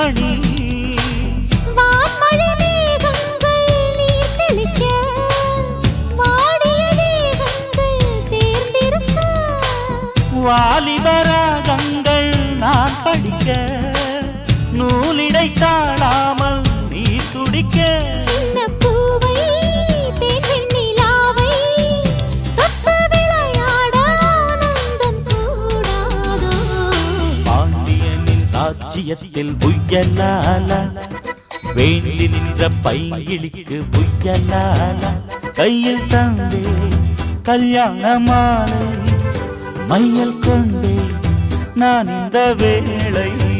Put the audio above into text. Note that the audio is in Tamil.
மணி வான்மழை மேகங்கள் நீர் தெளிக்க வாடிய தேகங்கள் சேர்ந்திருக்க வாலிபராகங்கள் நான் படிக்க நூலிடை தாழாமல் நீ துடிக்க சின்ன பூவை தேன் நிலாவை தொட்டு விளையாட ஆனந்தம் கூடாதோ பாண்டியனின் ராஜ்யத்தில் புயலால வேண்டி நின்ற பைங்கிளிக்கு புயலால கையில் தந்தே கல்யாண மாலை மையல் கொண்டே நான் இந்த வேளை